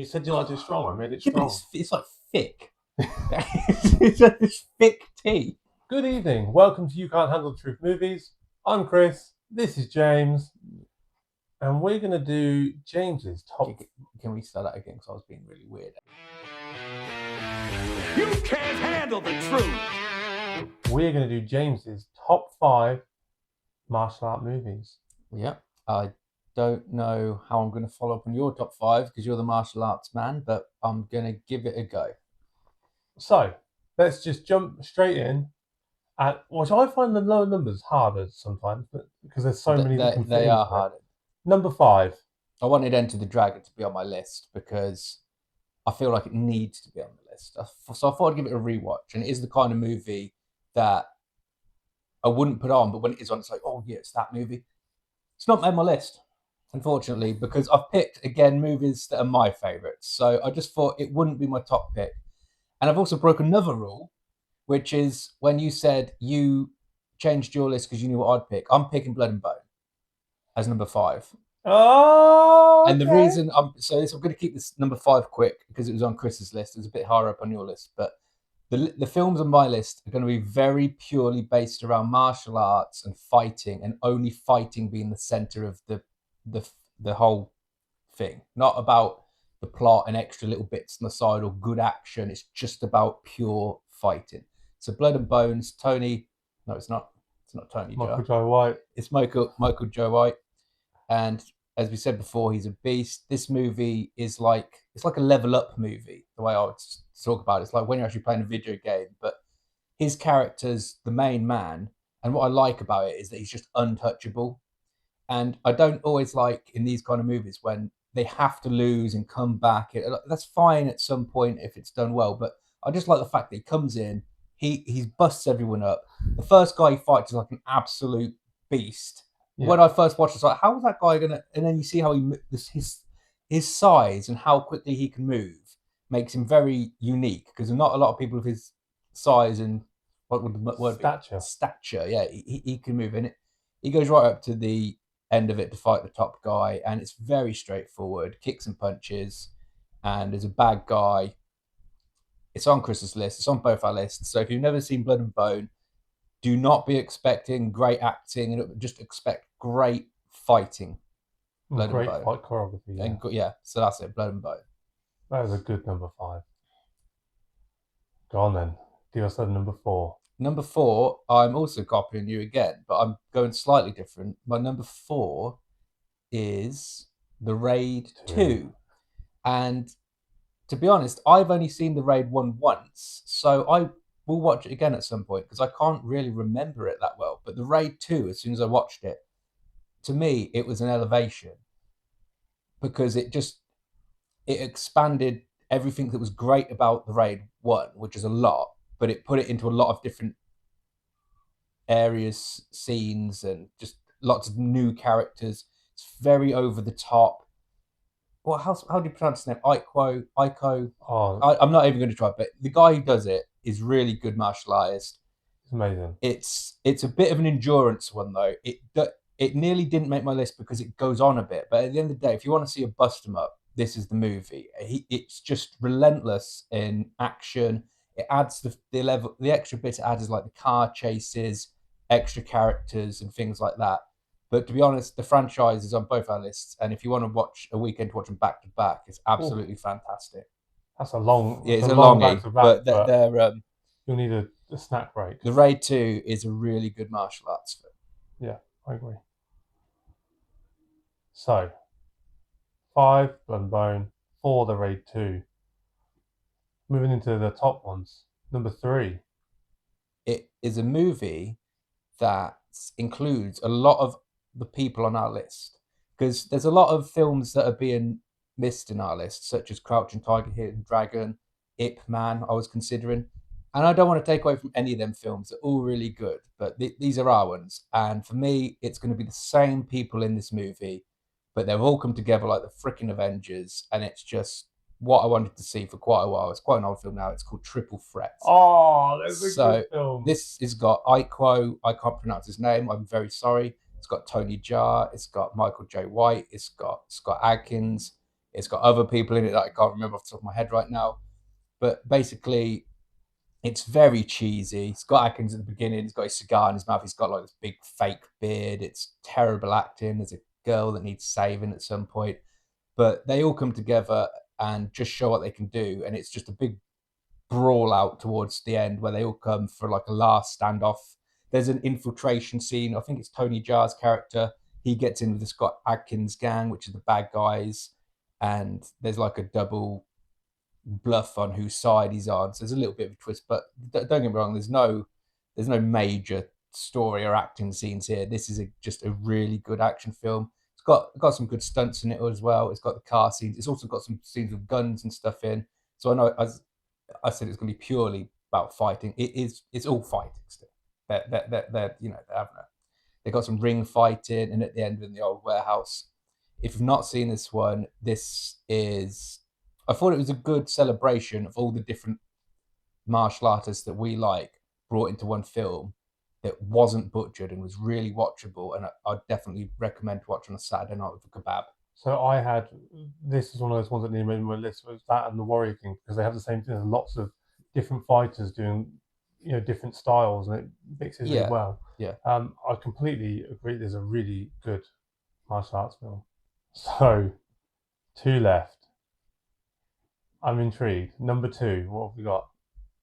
You said you liked it strong. I made it Yeah, but strong. it's like thick. It's just this thick tea. Good evening. Welcome to You Can't Handle the Truth Movies. I'm Chris. This is James. And we're going to do James's top. Can we start that again? Because I was being really weird. You can't handle the truth. We're going to do James's top 5 martial art movies. Yeah. I don't know how I'm going to follow up on your top 5 because you're the martial arts man, but I'm going to give it a go. So, let's just jump straight in. Which I find the lower numbers harder sometimes, but because there's so many that can fit They into are it. harder. Number 5. I wanted Enter the Dragon to be on my list because I feel like it needs to be on the list. So I thought I'd give it a rewatch. And it is the kind of movie that I wouldn't put on, but when it is on, it's like, oh, yeah, it's that movie. It's not made my list, unfortunately, because I've picked, again, movies that are my favourites. So I just thought it wouldn't be my top pick. And I've also broken another rule, which is when you said you changed your list because you knew what I'd pick. I'm picking Blood and Bone as number 5. Oh, okay. And the reason I'm going to keep this number 5 quick because it was on Chris's list. It was a bit higher up on your list, but the films on my list are going to be very purely based around martial arts and fighting, and only fighting being the center of the whole thing. Not about the plot and extra little bits on the side or good action. It's just about pure fighting. So Blood and Bones, Tony. No, it's not. It's not Tony. Michael Joe White. It's Michael Joe White, and as we said before, he's a beast. This movie is like a level up movie. The way I would talk about it, it's like when you're actually playing a video game. But his character's the main man, and what I like about it is that he's just untouchable. And I don't always like in these kind of movies when they have to lose and come back. That's fine at some point if it's done well, but I just like the fact that he comes in, he busts everyone up. The first guy he fights is like an absolute beast. Yeah. When I first watched it, I was like, how is that guy gonna? And then you see how his size and how quickly he can move makes him very unique because not a lot of people of his size and what would the word stature be? Stature. Yeah, he can move in it. He goes right up to the end of it to fight the top guy, and it's very straightforward, kicks and punches, and there's a bad guy. It's on Chris's list. It's on both our lists. So if you've never seen Blood and Bone, do not be expecting great acting, and just expect great fighting. Blood great and Bone. Fight choreography. Yeah. Yeah, so that's it, Blood and Bone. That is a good number 5. Go on then. Give us that number 4. Number 4, I'm also copying you again, but I'm going slightly different. My number 4 is The Raid 2. And to be honest, I've only seen The Raid 1 once, so I will watch it again at some point because I can't really remember it that well. But The Raid 2, as soon as I watched it, to me, it was an elevation because it expanded everything that was great about The Raid 1, which is a lot, but it put it into a lot of different areas, scenes, and just lots of new characters. It's very over the top. Well, how do you pronounce his name? Aiko. Oh, I'm not even going to try, but the guy who does it is really good martial artist. It's amazing. It's a bit of an endurance one though. It nearly didn't make my list because it goes on a bit, but at the end of the day, if you want to see a bust him up, this is the movie. It's just relentless in action. It adds the extra bit it adds is like the car chases, extra characters, and things like that. But to be honest, the franchise is on both our lists, and if you want to watch a weekend to watch them back to back, it's absolutely fantastic. That's a long, it's a longie, but they're you'll need a snack break. The Raid 2 is a really good martial arts film. Yeah, I agree. So, 5, Blood and Bone, 4, The Raid 2. Moving into the top ones, number 3. It is a movie that includes a lot of the people on our list because there's a lot of films that are being missed in our list, such as Crouching Tiger, Hidden Dragon, Ip Man. I was considering, and I don't want to take away from any of them films. They're all really good, but these are our ones. And for me, it's going to be the same people in this movie, but they've all come together like the freaking Avengers, and it's just what I wanted to see for quite a while. It's quite an old film now. It's called Triple Threat. Oh, that's a good film. This has got Aiko. I can't pronounce his name. I'm very sorry. It's got Tony Jaa. It's got Michael J. White. It's got Scott Adkins. It's got other people in it that I can't remember off the top of my head right now. But basically, it's very cheesy. Scott Adkins at the beginning, he's got his cigar in his mouth. He's got like this big fake beard. It's terrible acting. There's a girl that needs saving at some point. But they all come together and just show what they can do. And it's just a big brawl out towards the end where they all come for like a last standoff. There's an infiltration scene. I think it's Tony Jaa's character. He gets in with the Scott Adkins gang, which are the bad guys. And there's like a double bluff on whose side he's on. So there's a little bit of a twist, but don't get me wrong. There's no major story or acting scenes here. This is just a really good action film. It's got some good stunts in it as well. It's got the car scenes. It's also got some scenes with guns and stuff in. So I know I said it's going to be purely about fighting. It is. It's all fighting still. They're they got some ring fighting, and at the end in the old warehouse. If you've not seen this one, this is. I thought it was a good celebration of all the different martial artists that we like brought into one film that wasn't butchered and was really watchable. And I'd definitely recommend watching on a Saturday night with a kebab. So I had, this is one of those ones that nearly made my list, was that and the Warrior King, because they have the same thing. There's lots of different fighters doing, different styles, and it mixes really well. Yeah. I completely agree. There's a really good martial arts film. So, 2 left. I'm intrigued. Number 2, what have we got?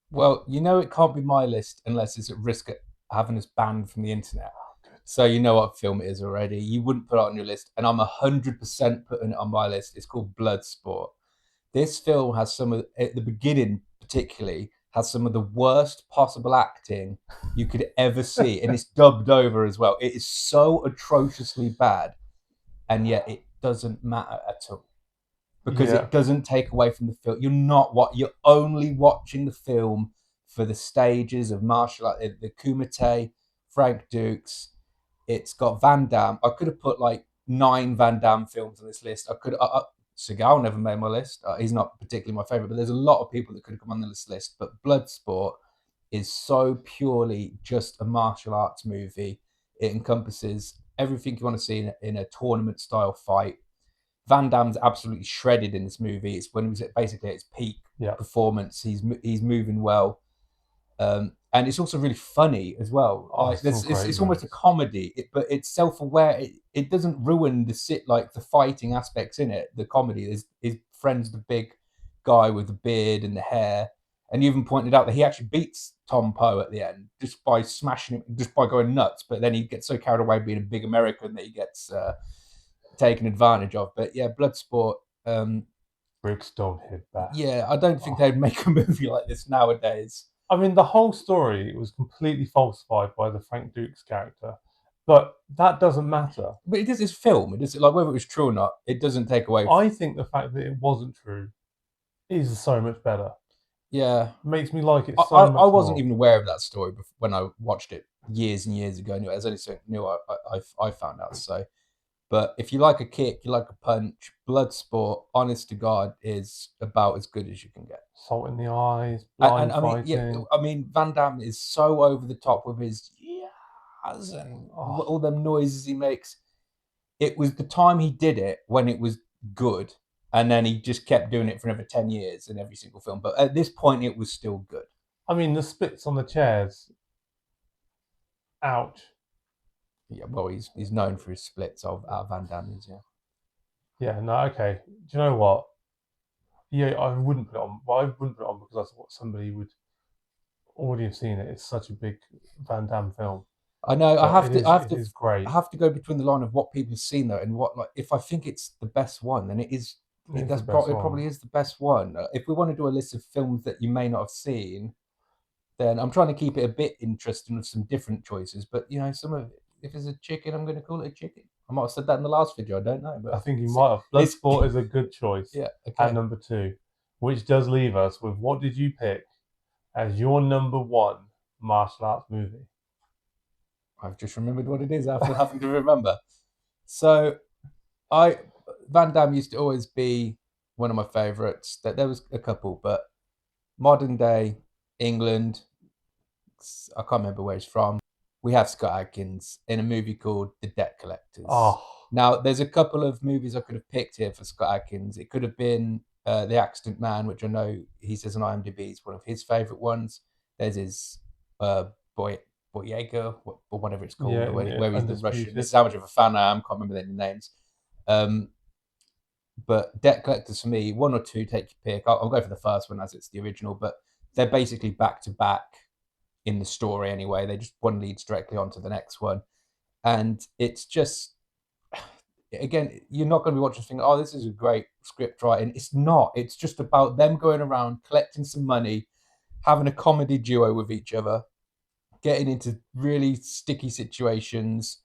Well, it can't be my list unless it's at risk of having us banned from the internet. So you know what film it is already. You wouldn't put it on your list, and I'm 100% putting it on my list. It's called Bloodsport. This film has at the beginning particularly, has some of the worst possible acting you could ever see, and it's dubbed over as well. It is so atrociously bad, and yet it doesn't matter at all. Because it doesn't take away from the film. You're only watching the film for the stages of martial art, the Kumite, Frank Dukes. It's got Van Damme. I could have put like 9 Van Damme films on this list. Seagal never made my list. He's not particularly my favorite, but there's a lot of people that could have come on this list. But Bloodsport is so purely just a martial arts movie. It encompasses everything you want to see in a tournament style fight. Van Damme's absolutely shredded in this movie. It's when he was basically at his peak performance. He's moving well, and it's also really funny as well. It's almost a comedy, but it's self-aware. It doesn't ruin the fighting aspects in it. The comedy. His friend's the big guy with the beard and the hair, and you even pointed out that he actually beats Tom Poe at the end just by smashing him, just by going nuts. But then he gets so carried away being a big American that he gets. Taken advantage of. But yeah, Bloodsport. Briggs don't hit back. Yeah, I don't think they'd make a movie like this nowadays. I mean, the whole story was completely falsified by the Frank Dukes character, but that doesn't matter. But it is his film. It is like whether it was true or not. It doesn't take away. I think the fact that it wasn't true is so much better. Yeah, it makes me like it so much more. I wasn't even aware of that story when I watched it years and years ago. Anyway, it was only something new I found out. So. But if you like a kick, you like a punch, Bloodsport, honest to God, is about as good as you can get. Salt in the eyes, blind fighting. I mean, Van Damme is so over the top with his yeahs and all them noises he makes. It was the time he did it when it was good, and then he just kept doing it for another 10 years in every single film. But at this point, it was still good. I mean, the splits on the chairs. Ouch. Yeah, well, he's known for his splits of Van Damme, Yeah, no, okay. Do you know what? Yeah, I wouldn't put it on. Well, I wouldn't put it on because I thought somebody would already have seen it. It's such a big Van Damme film. I know. It is great. I have to go between the line of what people have seen though, and what if I think it's the best one, then it is. It probably is the best one. If we want to do a list of films that you may not have seen, then I'm trying to keep it a bit interesting with some different choices. But some of it. If it's a chicken, I'm going to call it a chicken. I might have said that in the last video. I don't know. But I think you might have. Bloodsport is a good choice. Yeah. Okay. At number 2, which does leave us with what did you pick as your number 1 martial arts movie? I've just remembered what it is after having to remember. So, Van Damme used to always be one of my favourites. There was a couple, but modern day England. I can't remember where he's from. We have Scott Adkins in a movie called The Debt Collectors. Oh, Now, there's a couple of movies I could have picked here for Scott Adkins. It could have been The Accident Man, which I know he says on IMDb is one of his favorite ones. There's his Boyega, or whatever it's called, Yeah, where he's the Russian. Undisputed. This is how much of a fan I am. Can't remember their names. But Debt Collectors for me, one or two, take your pick. I'll go for the first one as it's the original, but they're basically back to back in the story anyway. They just one leads directly onto the next one. And it's just, again, you're not going to be watching thinking, oh, this is a great script writing. It's not. It's just about them going around, collecting some money, having a comedy duo with each other, getting into really sticky situations.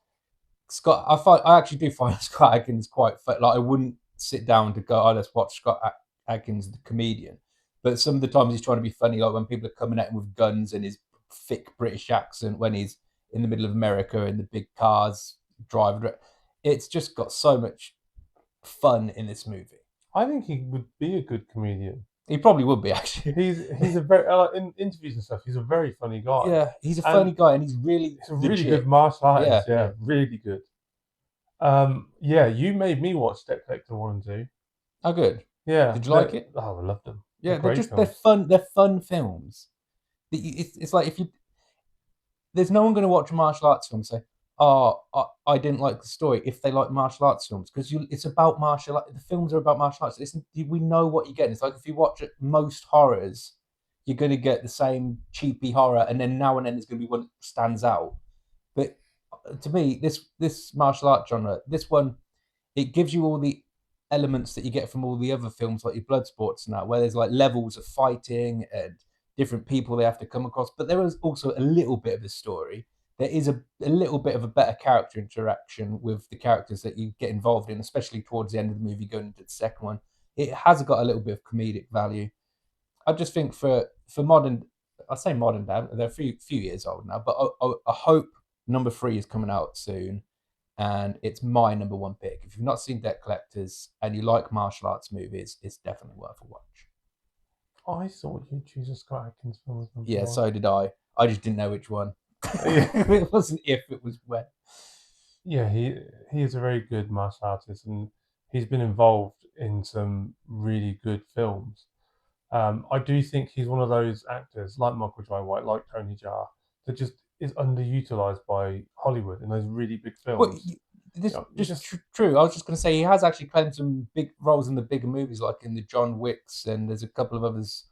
I actually do find Scott Adkins quite fun. Like, I wouldn't sit down to go, oh, let's watch Scott Adkins, the comedian. But some of the times he's trying to be funny, like when people are coming at him with guns and his thick British accent, when he's in the middle of America in the big cars driving. It's just got so much fun in this movie. I think he would be a good comedian. He probably would be, actually. He's a very in interviews and stuff. He's a very funny guy. Yeah, he's a funny guy, and he's really a really good martial artist. Yeah, really good. Yeah, you made me watch Debt Collector 1 and 2. Oh, good. Yeah. Did you like it? Oh, I loved them. Yeah, they're fun. They're fun films. It's like there's no one going to watch a martial arts film and say, "Oh, I didn't like the story." If they like martial arts films, because it's about martial art. The films are about martial arts. We know what you get. It's like if you watch most horrors, you're going to get the same cheapy horror, and then now and then there's going to be one that stands out. But to me, this martial art genre, this one, it gives you all the elements that you get from all the other films, like your Bloodsports and that, where there's like levels of fighting and different people they have to come across. But there is also a little bit of a story. There is a little bit of a better character interaction with the characters that you get involved in, especially towards the end of the movie, going into the second one. It has got a little bit of comedic value. I just think for modern, I say modern day, they're a few years old now, but I hope number 3 is coming out soon, and it's my number 1 pick. If you've not seen Debt Collectors and you like martial arts movies, it's definitely worth a watch. I thought you'd choose a Scott Adkins film as number Yeah, one. so did I. I just didn't know which one. It wasn't if, it was when. Yeah, he is a very good martial artist, and he's been involved in some really good films. I do think he's one of those actors, like Michael Jai White, like Tony Jaa, that just is underutilized by Hollywood in those really big films. Well, true. I was just going to say he has actually played some big roles in the bigger movies, like in the John Wicks, and there's a couple of others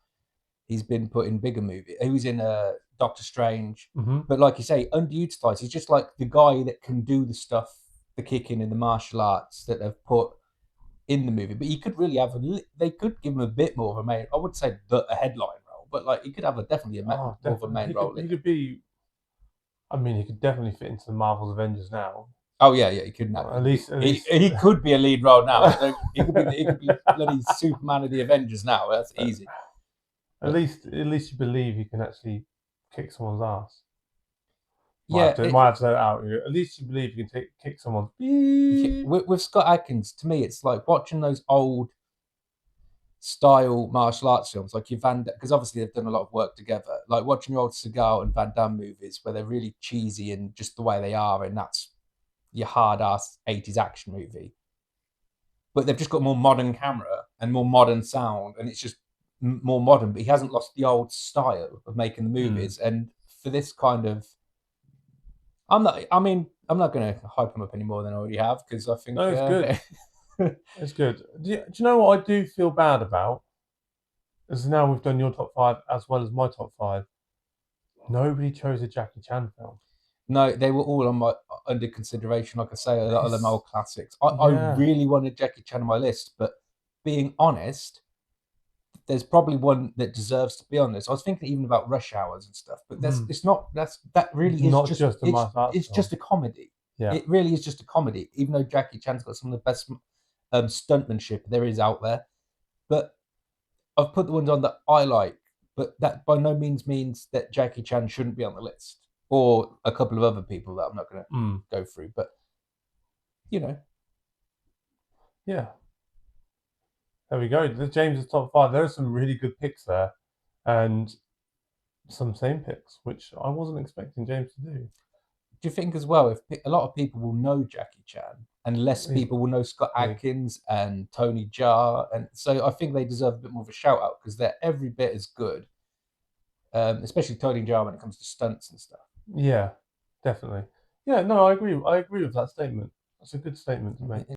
he's been put in bigger movies. He was in Doctor Strange, but like you say, underutilized. He's just like the guy that can do the stuff, the kicking and the martial arts that they've put in the movie. But he could really have they could give him a bit more of a main. I would say a headline role, but like he could have definitely more of a main role. He could be. I mean, he could definitely fit into the Marvel's Avengers now. Oh yeah, he could now. At least he could be a lead role now. He could be bloody Superman of the Avengers now. That's easy. At least you believe he can actually kick someone's ass. Might have to out. At least you believe you can kick someone's. With Scott Adkins, to me, it's like watching those old style martial arts films, like your because obviously they've done a lot of work together. Like watching your old Seagal and Van Damme movies, where they're really cheesy and just the way they are, and that's your hard ass 80s action movie. But they've just got more modern camera and more modern sound, and it's just more modern. But he hasn't lost the old style of making the movies. And for this kind of, I'm not going to hype him up any more than I already have, because I think it's good. It's good. Do you know what I do feel bad about? As now we've done your top 5 as well as my top 5. Nobody chose a Jackie Chan film. No, they were all under consideration. Like I say, a lot of them old classics. I really wanted Jackie Chan on my list, but being honest, there's probably one that deserves to be on this. I was thinking even about Rush Hours and stuff, but that really is just a comedy. Yeah. It really is just a comedy, even though Jackie Chan's got some of the best stuntmanship there is out there. But I've put the ones on that I like, but that by no means means that Jackie Chan shouldn't be on the list, or a couple of other people that I'm not going to go through. But yeah, there we go. The James's top 5. There are some really good picks there, and some same picks, which I wasn't expecting James to do. Do you think as well, if a lot of people will know Jackie Chan, and less people will know Scott Adkins and Tony Jaa, and so I think they deserve a bit more of a shout out because they're every bit as good, especially Tony Jaa when it comes to stunts and stuff. Yeah, definitely. Yeah, no, I agree. I agree with that statement. That's a good statement to make.